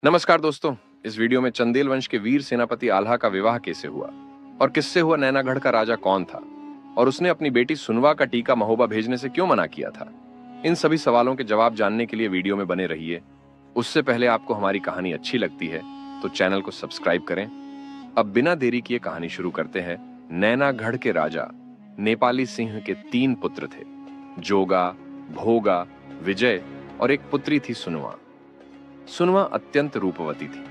नमस्कार दोस्तों, इस वीडियो में चंदेल वंश के वीर सेनापति आल्हा का विवाह कैसे हुआ और किससे हुआ, नैनागढ़ का राजा कौन था और उसने अपनी बेटी सुनवा का टीका महोबा भेजने से क्यों मना किया था। इन सभी सवालों के जवाब जानने के लिए वीडियो में बने रहिए। उससे पहले आपको हमारी कहानी अच्छी लगती है तो चैनल को सब्सक्राइब करें। अब बिना देरी किए कहानी शुरू करते हैं। नैनागढ़ के राजा नेपाली सिंह के 3 पुत्र थे, जोगा, भोगा, विजय और एक पुत्री थी सुनवा। सुनवा अत्यंत रूपवती थी,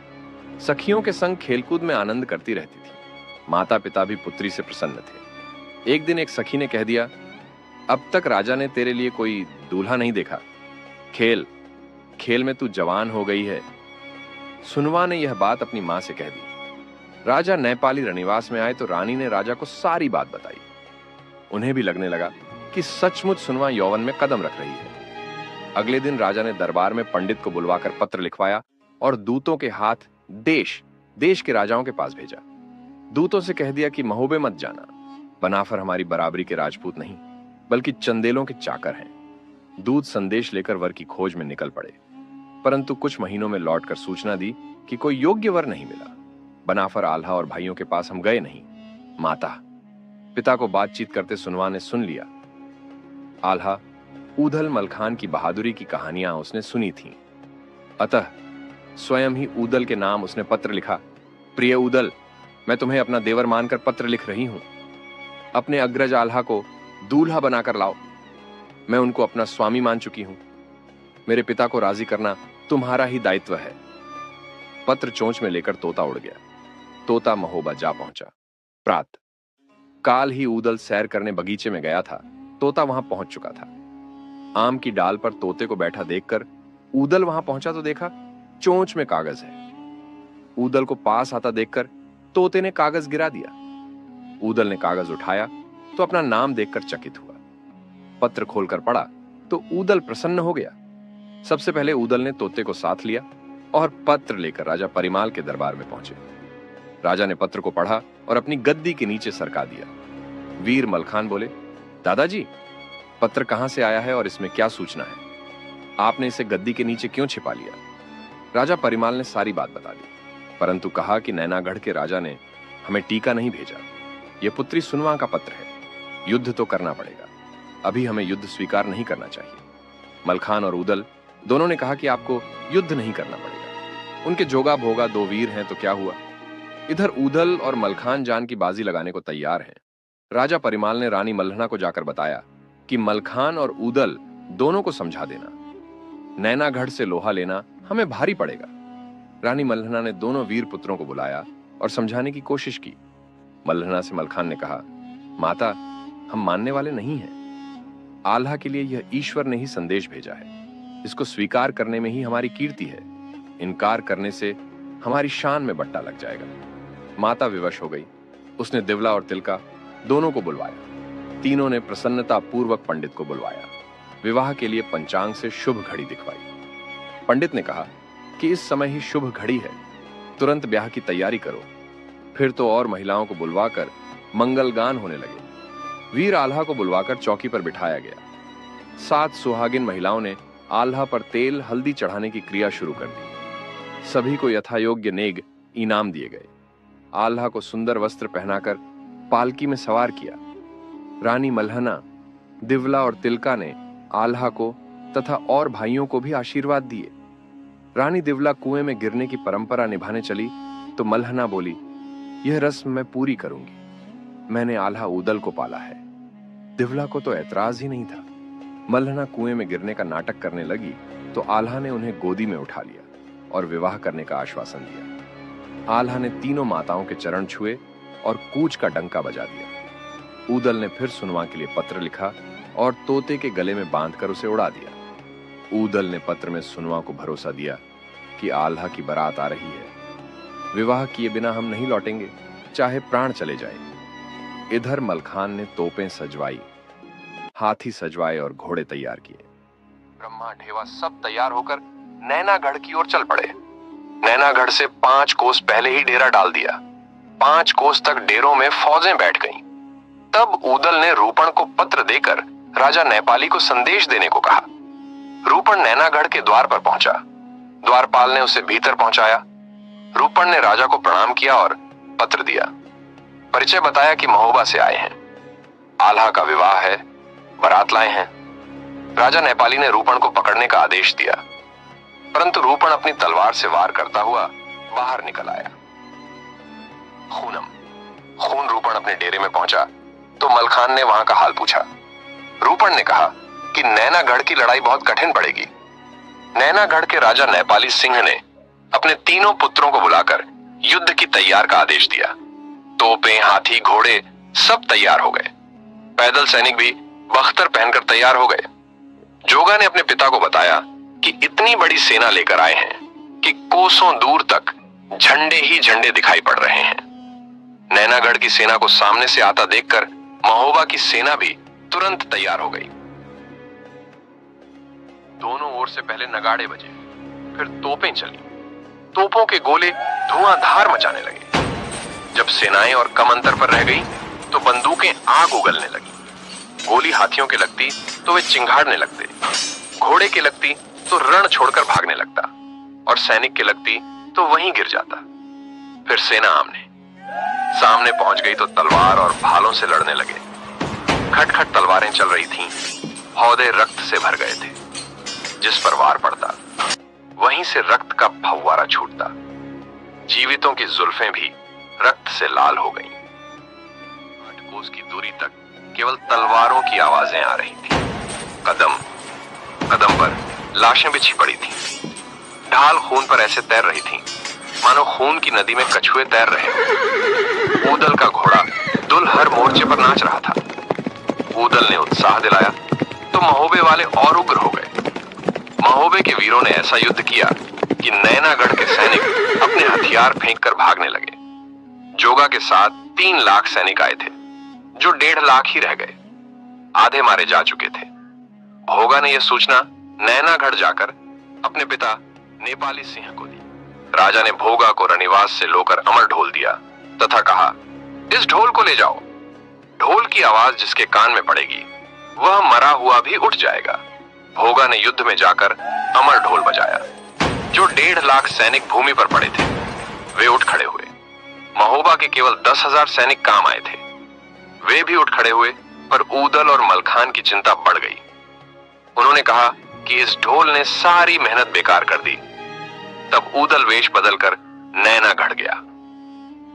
सखियों के संग खेलकूद में आनंद करती रहती थी। माता पिता भी पुत्री से प्रसन्न थे। एक दिन एक सखी ने कह दिया, अब तक राजा ने तेरे लिए कोई दूल्हा नहीं देखा, खेल खेल में तू जवान हो गई है। सुनवा ने यह बात अपनी मां से कह दी। राजा नेपाली रनिवास में आए तो रानी ने राजा को सारी बात बताई। उन्हें भी लगने लगा कि सचमुच सुनवा यौवन में कदम रख रही है। अगले दिन राजा ने दरबार में पंडित को बुलवाकर पत्र लिखवाया और दूतों के हाथ देश के राजाओं के पास भेजा। दूतों से कह दिया कि महोबे मत जाना, बनाफर हमारी बराबरी के राजपूत नहीं बल्कि चंदेलों के चाकर हैं। दूत संदेश लेकर वर की खोज में निकल पड़े, परंतु कुछ महीनों में लौटकर सूचना दी कि कोई योग्य वर नहीं मिला। बनाफर आल्हा और भाइयों के पास हम गए नहीं। माता पिता को बातचीत करते सुनवा ने सुन लिया। आल्हा ऊदल मलखान की बहादुरी की कहानियां उसने सुनी थीं। अतः स्वयं ही ऊदल के नाम उसने पत्र लिखा। प्रिय ऊदल, मैं तुम्हें अपना देवर मानकर पत्र लिख रही हूं। अपने अग्रज आल्हा को दूल्हा बनाकर लाओ। मैं उनको अपना स्वामी मान चुकी हूं। मेरे पिता को राजी करना तुम्हारा ही दायित्व है। पत्र चोंच में लेकर तोता उड़ गया। तोता महोबा जा पहुंचा। प्रात काल ही ऊदल सैर करने बगीचे में गया था। तोता वहां पहुंच चुका था। आम की डाल पर तोते को बैठा देखकर ऊदल वहां पहुंचा तो देखा चोंच में कागज है। ऊदल को पास आता देखकर तोते ने कागज गिरा दिया। ऊदल ने कागज उठाया तो अपना नाम देखकर चकित हुआ। पत्र खोलकर पढ़ा तो ऊदल प्रसन्न हो गया। सबसे पहले ऊदल ने तोते को साथ लिया और पत्र लेकर राजा परिमाल के दरबार में पहुंचे। राजा ने पत्र को पढ़ा और अपनी गद्दी के नीचे सरका दिया। वीर मलखान बोले, दादाजी, पत्र कहां से आया है और इसमें क्या सूचना है? आपने इसे गद्दी के नीचे क्यों छिपा लिया? राजा परिमाल ने सारी बात बता दी, परंतु कहा कि नैनागढ़ के राजा ने हमें टीका नहीं भेजा। यह पुत्री सुनवा का पत्र है। युद्ध तो करना पड़ेगा। अभी हमें युद्ध स्वीकार नहीं करना चाहिए। मलखान और ऊदल दोनों ने कहा कि आपको युद्ध नहीं करना पड़ेगा। उनके जोगा भोगा 2 वीर हैं तो क्या हुआ। इधर ऊदल और मलखान जान की बाजी लगाने को तैयार हैं। राजा परिमाल ने रानी मल्हना को जाकर बताया कि मलखान और ऊदल दोनों को समझा देना। नैनागढ़ से लोहा लेना हमें भारी पड़ेगा। रानी मल्हना ने दोनों वीर पुत्रों को बुलाया और समझाने की कोशिश की। मल्हना से मलखान ने कहा, माता, हम मानने वाले नहीं हैं। आल्हा के लिए यह ईश्वर ने ही संदेश भेजा है। इसको स्वीकार करने में ही हमारी कीर्ति है। इनकार करने से हमारी शान में बट्टा लग जाएगा। माता विवश हो गई। उसने दिवला और तिलका दोनों को बुलवाया। तीनों ने प्रसन्नता पूर्वक पंडित को बुलवाया। विवाह के लिए पंचांग से शुभ घड़ी दिखवाई। पंडित ने कहा कि इस समय ही शुभ घड़ी है, तुरंत ब्याह की तैयारी करो। फिर तो और महिलाओं को बुलवाकर मंगल गान होने लगे। वीर आल्हा को बुलवाकर चौकी पर बिठाया गया। 7 सुहागिन महिलाओं ने आल्हा पर तेल हल्दी चढ़ाने की क्रिया शुरू कर दी। सभी को यथायोग्य नेग इनाम दिए गए। आल्हा को सुंदर वस्त्र पहनाकर पालकी में सवार किया। रानी मल्हना, दिवला और तिलका ने आल्हा को तथा और भाइयों को भी आशीर्वाद दिए। रानी दिवला कुएं में गिरने की परंपरा निभाने चली तो मल्हना बोली, यह रस्म मैं पूरी करूंगी। मैंने आल्हा ऊदल को पाला है। दिवला को तो ऐतराज ही नहीं था। मल्हना कुएं में गिरने का नाटक करने लगी तो आल्हा ने उन्हें गोदी में उठा लिया और विवाह करने का आश्वासन दिया। आल्हा ने तीनों माताओं के चरण छुए और कूच का डंका बजा दिया। ऊदल ने फिर सुनवा के लिए पत्र लिखा और तोते के गले में बांधकर उसे उड़ा दिया। ऊदल ने पत्र में सुनवा को भरोसा दिया कि आल्हा की बारात आ रही है। विवाह किए बिना हम नहीं लौटेंगे, चाहे प्राण चले जाए। इधर मलखान ने तोपें सजवाई, हाथी सजवाए और घोड़े तैयार किए। ब्रह्मा ढेवा सब तैयार होकर नैनागढ़ की ओर चल पड़े। नैनागढ़ से 5 कोस पहले ही डेरा डाल दिया। 5 कोस तक डेरों में फौजें बैठ गईं। तब ऊदल ने रूपण को पत्र देकर राजा नेपाली को संदेश देने को कहा। रूपण नैनागढ़ के द्वार पर पहुंचा। द्वारपाल ने उसे भीतर पहुंचाया। रूपण ने राजा को प्रणाम किया और पत्र दिया। परिचय बताया कि महोबा से आए हैं, आल्हा का विवाह है, बारात लाए हैं। राजा नेपाली ने रूपण को पकड़ने का आदेश दिया, परंतु रूपण अपनी तलवार से वार करता हुआ बाहर निकल आया। खून रूपण अपने डेरे में पहुंचा तो मलखान ने वहां का हाल पूछा। रूपण ने कहा कि नैनागढ़ की लड़ाई बहुत कठिन पड़ेगी। नैनागढ़ के राजा नेपाली सिंह ने अपने तीनों पुत्रों को बुलाकर युद्ध की तैयार का आदेश दिया। तोपें, हाथी, घोड़े सब तैयार हो गए। पैदल सैनिक भी बख्तर पहनकर तैयार हो गए। जोगा ने अपने पिता को बताया कि इतनी बड़ी सेना लेकर आए हैं कि कोसों दूर तक झंडे ही झंडे दिखाई पड़ रहे हैं। नैनागढ़ की सेना को सामने से आता देखकर महोबा की सेना भी तुरंत तैयार हो गई। दोनों ओर से पहले नगाड़े बजे, फिर तोपें चली। तोपों के गोले धुआंधार मचाने लगे। जब सेनाएं और कम अंतर पर रह गई तो बंदूकें आग उगलने लगी। गोली हाथियों के लगती तो वे चिंगाड़ने लगते, घोड़े के लगती तो रण छोड़कर भागने लगता और सैनिक के लगती तो वहीं गिर जाता। फिर सेना आमने सामने पहुंच गई तो तलवार और भालों से लड़ने लगे। खटखट तलवारें चल रही थीं, हौदे रक्त से भर गए थे। जिस पर वार पड़ता वहीं से रक्त का फव्वारा छूटता। जीवितों की जुल्फें भी रक्त से लाल हो गईं। 8 कोस की दूरी तक केवल तलवारों की आवाजें आ रही थी। कदम कदम पर लाशें बिछी पड़ी थीं। ढाल खून पर ऐसे तैर रही थीं मानो खून की नदी में कछुए तैर रहे। ऊदल का घोड़ा दुल हर मोर्चे पर नाच रहा था। ऊदल ने उत्साह दिलाया तो महोबे वाले और उग्र हो गए। महोबे के वीरों ने ऐसा युद्ध किया कि नैनागढ़ के सैनिक अपने हथियार फेंककर भागने लगे। जोगा के साथ 3 लाख सैनिक आए थे, जो 1.5 लाख ही रह गए। आधे मारे जा चुके थे। भोगा ने यह सूचना नैनागढ़ जाकर अपने पिता नेपाली सिंह को दी। राजा ने भोगा को रनिवास से लोकर अमर ढोल दिया तथा कहा, इस ढोल को ले जाओ। ढोल की आवाज जिसके कान में पड़ेगी वह मरा हुआ भी उठ जाएगा। भोगा ने युद्ध में जाकर अमर ढोल बजाया। जो 1.5 लाख सैनिक भूमि पर पड़े थे वे उठ खड़े हुए। महोबा के केवल 10,000 सैनिक काम आए थे। वे भी उठ खड़े हुए, पर ऊदल और मलखान की चिंता बढ़ गई। उन्होंने कहा कि इस ढोल ने सारी मेहनत बेकार कर दी। तब ऊदल वेश बदलकर नैनागढ़ गया।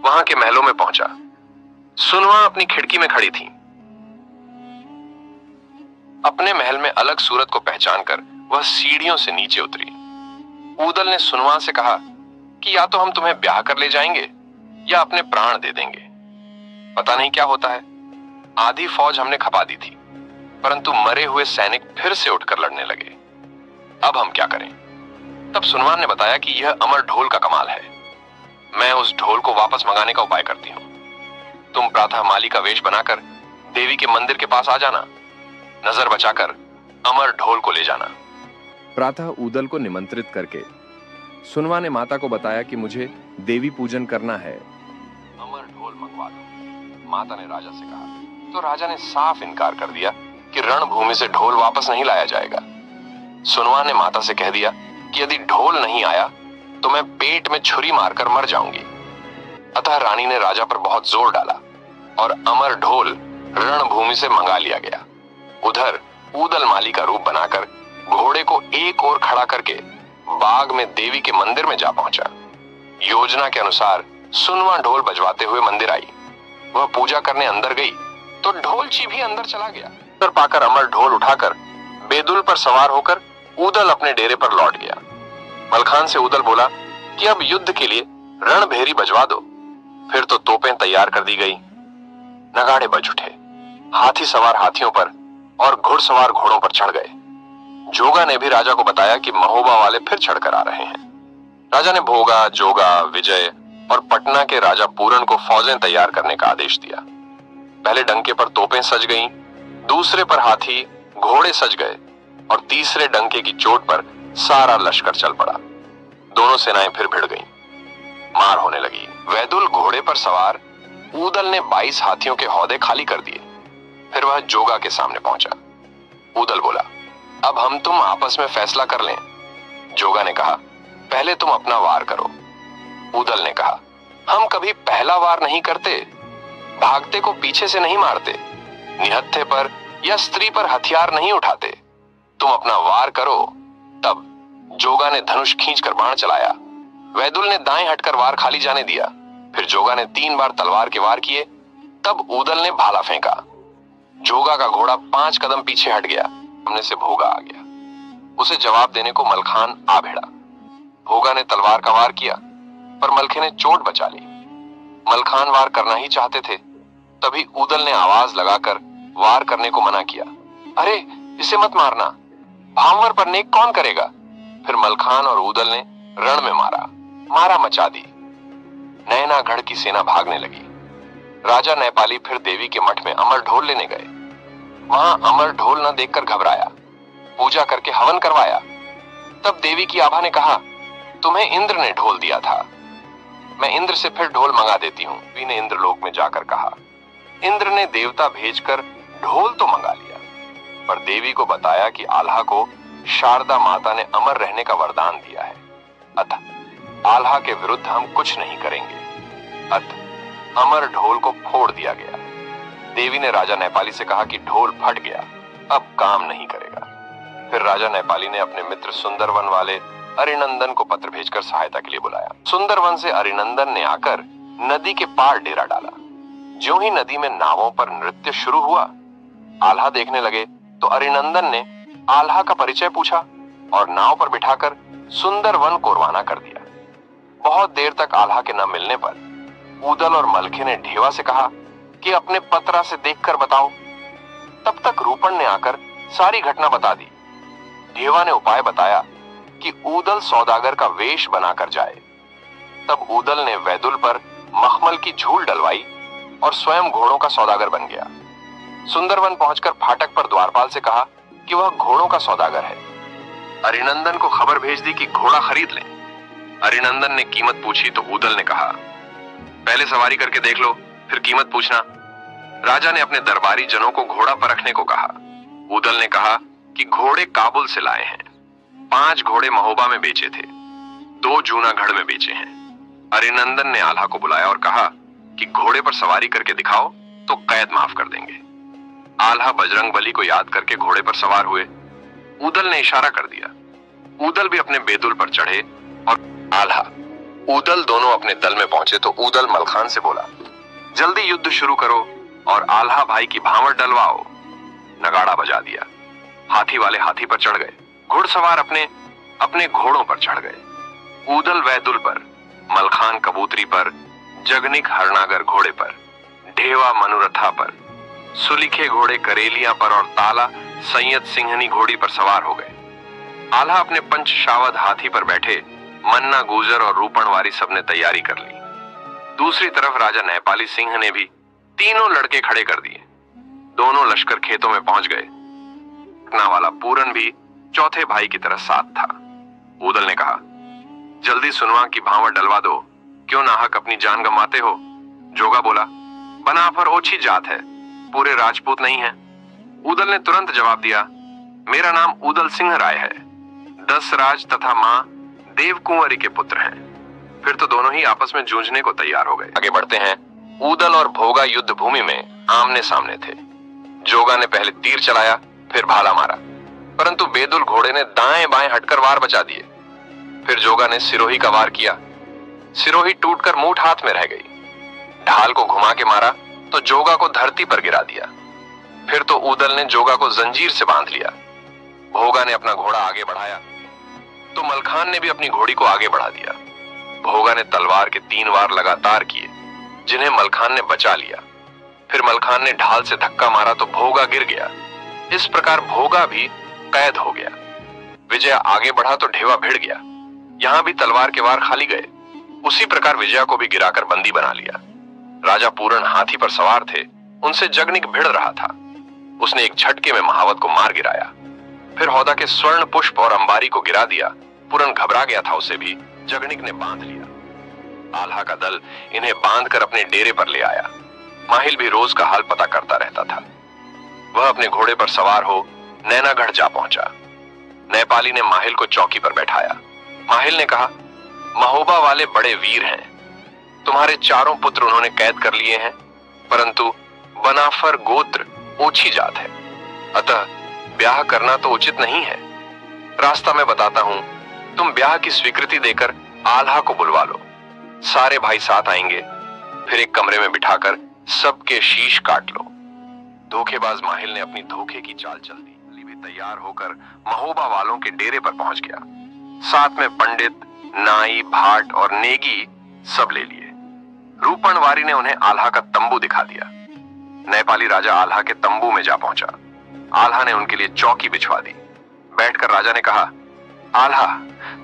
वहां के महलों में पहुंचा। सुनवा अपनी खिड़की में खड़ी थी। अपने महल में अलग सूरत को पहचानकर वह सीढ़ियों से नीचे उतरी। ऊदल ने सुनवा से कहा कि या तो हम तुम्हें ब्याह कर ले जाएंगे या अपने प्राण दे देंगे। पता नहीं क्या होता है। आधी फौज हमने खपा दी थी, परंतु मरे हुए सैनिक फिर से उठकर लड़ने लगे। अब हम क्या करें? तब सुनवान ने बताया कि यह अमर ढोल का कमाल है। मैं उस ढोल को वापस मंगाने का उपाय करती हूं। तुम प्रातः माली का वेश बनाकर देवी के मंदिर के पास आ जाना। नजर बचाकर अमर ढोल को ले जाना। प्रातः ऊदल को निमंत्रित करके सुनवा ने माता को बताया कि मुझे देवी पूजन करना है, अमर ढोल मंगवा दो। माता ने राजा से कहा तो राजा ने साफ इनकार कर दिया कि रणभूमि से ढोल वापस नहीं लाया जाएगा। सुनवा ने माता से कह दिया कि यदि ढोल नहीं आया तो मैं पेट में छुरी मारकर मर जाऊंगी। अतः रानी ने राजा पर बहुत जोर डाला और अमर ढोल रणभूमि से मंगा लिया गया। उधर ऊदल माली का रूप बनाकर घोड़े को एक ओर खड़ा करके बाग में देवी के मंदिर में जा पहुंचा। योजना के अनुसार सुनवा ढोल बजवाते हुए मंदिर आई। वह पूजा करने अंदर गई तो ढोलची भी अंदर चला गया। अंदर पाकर अमर ढोल उठाकर बेदुल पर सवार होकर ऊदल अपने डेरे पर लौट गया। मलखान से ऊदल बोला कि अब युद्ध के लिए रणभेरी बजवा दो। फिर तो तोपें तैयार कर दी गई। नगाड़े बज उठे। हाथी सवार हाथियों पर और घुड़सवार घोड़ों पर चढ़ गए। जोगा ने भी राजा को बताया कि महोबा वाले फिर चढ़कर आ रहे हैं। राजा ने भोगा, जोगा, विजय और पटना के राजा पूरन को फौजें तैयार करने का आदेश दिया। पहले डंके पर तोपें सज गईं, दूसरे पर हाथी घोड़े सज गए और तीसरे डंके की चोट पर सारा लश्कर चल पड़ा। दोनों सेनाएं फिर भिड़ गईं। मार होने लगी। वैदुल घोड़े पर सवार ऊदल ने 22 हाथियों के हौदे खाली कर दिए। फिर वह जोगा के सामने पहुंचा। ऊदल बोला, अब हम तुम आपस में फैसला कर लें। जोगा ने कहा, पहले तुम अपना वार करो। ऊदल ने कहा, हम कभी पहला वार नहीं करते, भागते को पीछे से नहीं मारते, निहत्थे पर या स्त्री पर हथियार नहीं उठाते। तुम अपना वार करो। तब जोगा ने धनुष खींचकर बाण चलाया। वैदुल ने दाएं हटकर वार खाली जाने दिया। फिर जोगा ने 3 बार तलवार के वार किए। तब ऊदल ने भाला फेंका। जोगा का घोड़ा 5 कदम पीछे हट गया। सामने से भोगा आ गया। उसे जवाब देने को मलखान आ भिड़ा। भोगा ने तलवार का वार किया, पर मलखे ने चोट बचा ली। मलखान वार करना ही चाहते थे। तभी ऊदल ने आवाज लगाकर वार करने को मना किया। अरे, इसे मत मारना, भांवर पर नेक कौन करेगा। फिर मलखान और ऊदल ने रण में मारा मचा दी। नैनागढ़ की सेना भागने लगी। राजा नेपाली फिर देवी के मठ में अमर ढोल लेने गए। वहां अमर ढोल न देखकर घबराया। पूजा करके हवन करवाया। तब देवी की आभा ने कहा, तुम्हें इंद्र ने ढोल दिया था, मैं इंद्र से फिर ढोल मंगा देती हूं। देवी ने इंद्रलोक में जाकर कहा। इंद्र ने देवता भेजकर ढोल तो मंगा लिया, पर देवी को बताया कि आल्हा को शारदा माता ने अमर रहने का वरदान दिया है, अतः आल्हा के विरुद्ध हम कुछ नहीं करेंगे। अतः अमर ढोल को फोड़ दिया गया। देवी ने राजा नेपाली से कहा कि ढोल फट गया, अब काम नहीं करेगा। फिर राजा नेपाली ने अपने मित्र सुंदरवन वाले अरिनंदन को पत्र भेजकर सहायता के लिए बुलाया। सुंदरवन से अरिनंदन ने आकर नदी के पार डेरा डाला। ज्यों ही नदी में नावों पर नृत्य शुरू हुआ, आल्हा देखने लगे तो अरिनंदन ने आल्हा का परिचय पूछा और नाव पर बिठाकर सुंदरवन को रवाना कर दिया। बहुत देर तक आल्हा के न मिलने पर ऊदल और मलखे ने ढेवा से कहा कि अपने पत्रा से देखकर बताओ। तब तक रूपण ने आकर सारी घटना बता दी। ढेवा ने उपाय बताया कि ऊदल सौदागर का वेश बनाकर जाए। तब ऊदल ने वैदुल पर मखमल की झूल डलवाई और स्वयं घोड़ों का सौदागर बन गया। सुंदरवन पहुंचकर फाटक पर द्वारपाल से कहा कि वह घोड़ों का सौदागर है। अरिनंदन को खबर भेज दी कि घोड़ा खरीद लें। अरिनंदन ने कीमत पूछी तो ऊदल ने कहा, पहले सवारी करके देख लो, फिर कीमत पूछना। राजा ने अपने दरबारी जनों को घोड़ा परखने को कहा। ऊदल ने कहा कि घोड़े काबुल से लाए हैं। 5 घोड़े महोबा में बेचे थे, 2 जूनागढ़ में बेचे हैं। अरिनंदन ने आल्हा को बुलाया और कहा कि घोड़े पर सवारी करके दिखाओ तो कैद माफ कर देंगे। आल्हा बजरंगबली को याद करके घोड़े पर सवार हुए। ऊदल ने इशारा कर दिया। ऊदल भी अपने बेदुल पर चढ़े और आल्हा ऊदल दोनों अपने दल में पहुंचे तो ऊदल मलखान से बोला, जल्दी युद्ध शुरू करो और आल्हा भाई की भांवर डलवाओ। नगाड़ा बजा दिया। हाथी वाले हाथी पर चढ़ गए। घुड़सवार अपने अपने घोड़ों पर चढ़ गए। ऊदल वैदुल पर, मलखान कबूतरी पर, जगनिक हरनागर घोड़े पर, ढेवा मनुरथा पर, सुलिखे घोड़े करेलिया पर और ताला सैयद सिंहनी घोड़ी पर सवार हो गए। आल्हा अपने पंचशावद हाथी पर बैठे। मन्ना गुजर और रूपणवारी सबने तैयारी कर ली। दूसरी तरफ राजा नेपाली सिंह ने भी तीनों लड़के खड़े कर दिए। दोनों लश्कर खेतों में पहुंच गए। वाला पूरन भी चौथे भाई की तरह साथ था। ऊदल ने कहा, जल्दी सुनवा की भांवर डलवा दो, क्यों नाहक अपनी जान गंवाते हो। जोगा बोला, बनाफर ओछी जात है, पूरे राजपूत नहीं है। ऊदल ने तुरंत जवाब दिया, मेरा नाम ऊदल सिंह राय है, 10 राज तथा मां देव कुंवरी के पुत्र हैं। फिर तो दोनों ही आपस में जूझने को तैयार हो गए। आगे बढ़ते हैं। ऊदल और भोगा युद्ध भूमि में आमने सामने थे। जोगा ने पहले तीर चलाया, फिर भाला मारा, परंतु बेदुल घोड़े ने दाएं बाएं हटकर वार बचा दिए। फिर जोगा ने सिरोही का वार किया। सिरोही टूटकर मूठ हाथ में रह गई। ढाल को घुमा के मारा तो जोगा को धरती पर गिरा दिया। फिर तो ऊदल ने जोगा को जंजीर से बांध लिया। भोगा ने अपना घोड़ा आगे बढ़ाया तो मलखान ने भी अपनी घोड़ी को आगे बढ़ा दिया। भोगा ने तलवार के 3 वार लगातार किए, जिन्हें मलखान ने बचा लिया। फिर मलखान ने ढाल से धक्का मारा तो भोगा गिर गया। इस प्रकार भोगा भी कैद हो गया। विजय आगे बढ़ा तो ढेवा भिड़ गया। यहां भी तलवार के वार खाली गए। उसी प्रकार विजया को भी गिराकर बंदी बना लिया। राजा पूरन हाथी पर सवार थे, उनसे जगनिक भिड़ रहा था। उसने एक झटके में महावत को मार गिराया। फिर हौदा के स्वर्ण पुष्प और अंबारी को गिरा दिया। पूरन घबरा गया था, उसे भी जगनिक ने बांध लिया। आल्हा का दल इन्हें बांधकर अपने डेरे पर ले आया। माहिल भी रोज का हाल पता करता रहता था। वह अपने घोड़े पर सवार हो नैनागढ़ जा पहुंचा। नेपाली ने माहिल को चौकी पर बैठाया। माहिल ने कहा, महोबा वाले बड़े वीर हैं। तुम्हारे चारों पुत्र उन्होंने कैद कर लिए हैं, परंतु बनाफर गोत्र ओछी जात है, अतः ब्याह करना तो उचित नहीं है। रास्ता मैं बताता हूं, तुम ब्याह की स्वीकृति देकर आल्हा को बुलवा लो। सारे भाई साथ आएंगे, फिर एक कमरे में बिठाकर सबके शीश काट लो। धोखेबाज माहिल ने अपनी धोखे की चाल चल दी। अली भी तैयार होकर महोबा वालों के डेरे पर पहुंच गया। साथ में पंडित, नाई, भाट और नेगी सब ले लिए। रूपणवारी ने उन्हें आल्हा का तंबू दिखा दिया। नेपाली राजा आल्हा के तंबू में जा पहुंचा। आल्हा ने उनके लिए चौकी बिछवा दी। बैठकर राजा ने कहा, आल्हा,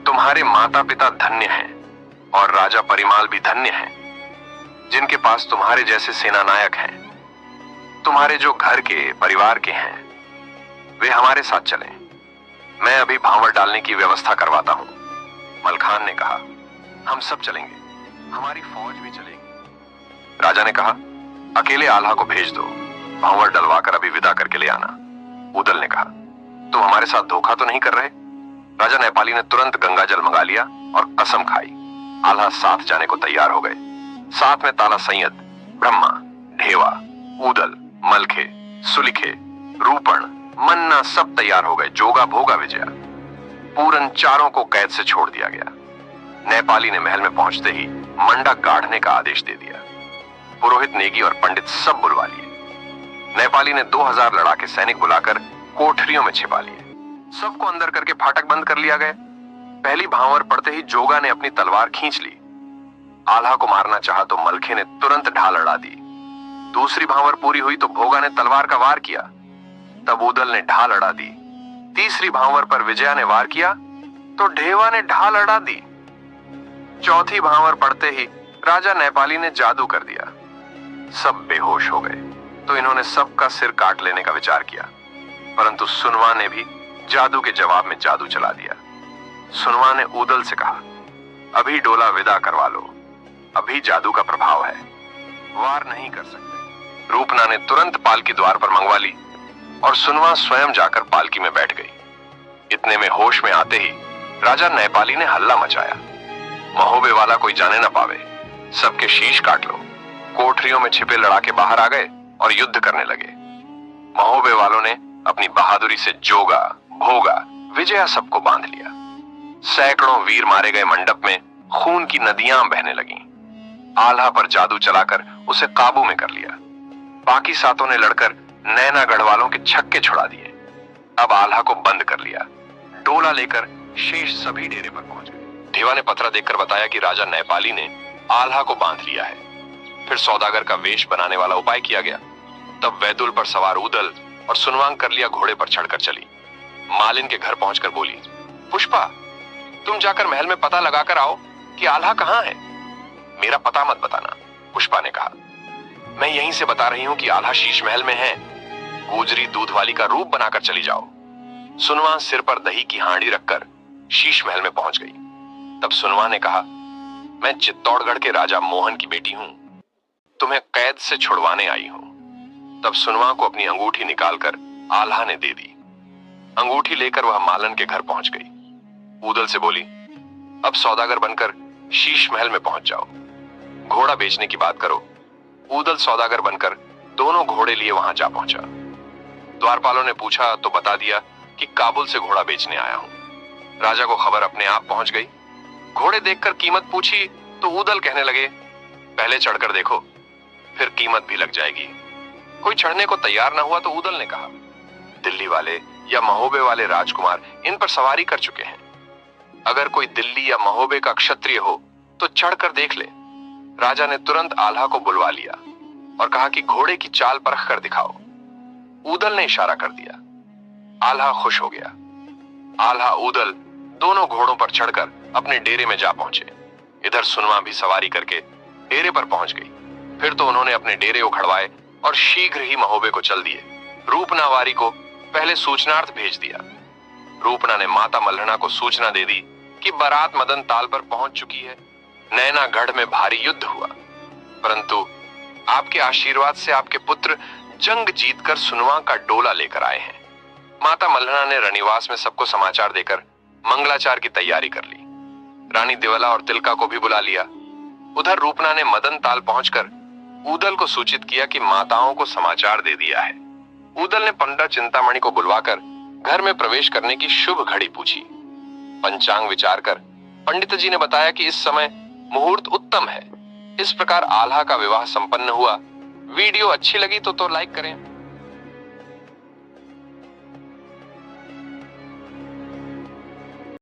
तुम्हारे माता पिता धन्य हैं और राजा परिमाल भी धन्य हैं, जिनके पास तुम्हारे जैसे सेनानायक हैं। तुम्हारे जो घर के परिवार के हैं वे हमारे साथ चलें। मैं अभी भांवर डालने की व्यवस्था करवाता हूं। मलखान ने कहा, हम सब चलेंगे, हमारी फौज भी चलेगी। राजा ने कहा, अकेले आल्हा को भेज दो, भांवर डलवाकर अभी विदा करके ले आना। उदल ने कहा, तुम हमारे साथ धोखा तो नहीं कर रहे? राजा नेपाली ने तुरंत गंगा जल मंगा लिया और कसम खाई। आल्हा साथ जाने को तैयार हो गए। साथ में ताला सैयद, ब्रह्मा, ढेवा, उदल, मलखे, सुलिखे, रूपण, मन्ना सब तैयार हो गए। जोगा, भोगा, विजया, पूरन चारों को कैद से छोड़ दिया गया। नेपाली ने महल में पहुंचते ही मंडा गाढ़ने का आदेश दे दिया। पुरोहित, नेगी और पंडित सब बुलवा लिए। नेपाली ने 2000 लड़ाके सैनिक बुलाकर कोठरियों में छिपा लिए। सबको अंदर करके फाटक बंद कर लिया गया। पहली भांवर पड़ते ही जोगा ने अपनी तलवार खींच ली। आल्हा को मारना चाहा तो मलखे ने तुरंत ढाल अड़ा दी। दूसरी भांवर पूरी हुई तो भोगा ने तलवार का वार किया, तब उदल ने ढाल अड़ा दी। तीसरी भांवर पर विजया ने वार किया तो ढेवा ने ढाल अड़ा दी। चौथी भांवर पड़ते ही राजा नेपाली ने जादू कर दिया। सब बेहोश हो गए तो इन्होंने सबका सिर काट लेने का विचार किया, परंतु सुनवा ने भी जादू के जवाब में जादू चला दिया। सुनवा ने उदल से कहा, अभी डोला विदा करवा लो, अभी जादू का प्रभाव है, वार नहीं कर सकते। रूपना ने तुरंत पालकी द्वार पर मंगवा ली और सुनवा स्वयं जाकर पालकी में बैठ गई। इतने में होश में आते ही राजा नेपाली ने हल्ला मचाया, महोबे वाला कोई जाने ना पावे, सबके शीश काट लो। कोठरियों में छिपे लड़ाके बाहर आ गए और युद्ध करने लगे। महोबे वालों ने अपनी बहादुरी से जोगा, भोगा, विजया सबको बांध लिया। सैकड़ों वीर मारे गए। मंडप में खून की नदियां बहने लगीं। आल्हा पर जादू चलाकर उसे काबू में कर लिया। बाकी सातों ने लड़कर नैनागढ़ वालों के छक्के छुड़ा दिए। अब आल्हा को बंद कर लिया। डोला लेकर शेष सभी डेरे पर पहुंच गए। ढेवा ने पत्रा देखकर बताया कि राजा नेपाली ने आल्हा को बांध लिया है। फिर सौदागर का वेश बनाने वाला उपाय किया गया। तब वैदुल पर सवार उदल और सुनवांग कर लिया घोड़े पर चढ़कर चली। मालिन के घर पहुंचकर बोली, पुष्पा, तुम जाकर महल में पता लगाकर आओ कि आल्हा कहां है। मेरा पता मत बताना, पुष्पा ने कहा। मैं यहीं से बता रही हूं कि आल्हा शीश महल में है। गुजरी दूध वाली का रूप बनाकर चली जाओ। सुनवा सिर पर दही की हांडी रखकर शीश महल में पहुंच गई। तब सुनवा ने कहा, मैं चित्तौड़गढ़ के राजा मोहन की बेटी हूं, तुम्हें कैद से छुड़वाने आई हूं। तब सुनवा को अपनी अंगूठी निकालकर आल्हा ने दे दी। अंगूठी लेकर वह मालन के घर पहुंच गई। उदल से बोली, अब सौदागर बनकर शीश महल में पहुंच जाओ, घोड़ा बेचने की बात करो। उदल सौदागर बनकर दोनों घोड़े लिए वहां जा पहुंचा। द्वारपालों ने पूछा तो बता दिया कि काबुल से घोड़ा बेचने आया हूं। राजा को खबर अपने आप पहुंच गई। घोड़े देखकर कीमत पूछी तो उदल कहने लगे, पहले चढ़कर देखो, फिर कीमत भी लग जाएगी। कोई चढ़ने को तैयार ना हुआ तो उदल ने कहा, दिल्ली वाले या महोबे वाले राजकुमार इन पर सवारी कर चुके हैं। अगर कोई दिल्ली या महोबे का क्षत्रिय हो तो चढ़कर देख ले। राजा ने तुरंत आल्हा को बुलवा लिया और कहा कि घोड़े की चाल परख कर दिखाओ। उदल ने इशारा कर दिया। आल्हा खुश हो गया। आल्हा, उदल दोनों घोड़ों पर चढ़कर अपने डेरे में जा पहुंचे। इधर सुनवा भी सवारी करके डेरे पर पहुंच गई। फिर तो उन्होंने अपने डेरे उखड़वाए और शीघ्र ही महोबे को चल दिए। रूपना वारी को पहले सूचनार्थ भेज दिया। रूपना ने माता मल्हना को सूचना दे दी कि बारात मदन ताल पर पहुंच चुकी है। नैनागढ़ में भारी युद्ध हुआ, परंतु आपके आशीर्वाद से आपके पुत्र जंग जीतकर सुनवा का डोला लेकर आए हैं। माता मल्हना ने रनिवास में सबको समाचार देकर मंगलाचार की तैयारी कर ली। रानी दिवला और तिलका को भी बुला लिया। उधर रूपना ने मदन ताल पहुंचकर ऊदल को सूचित किया कि माताओं को समाचार दे दिया है। ऊदल ने पंडित चिंतामणि को बुलवाकर घर में प्रवेश करने की शुभ घड़ी पूछी। पंचांग विचार कर पंडित जी ने बताया कि इस समय मुहूर्त उत्तम है। इस प्रकार आल्हा का विवाह संपन्न हुआ। वीडियो अच्छी लगी तो लाइक करें।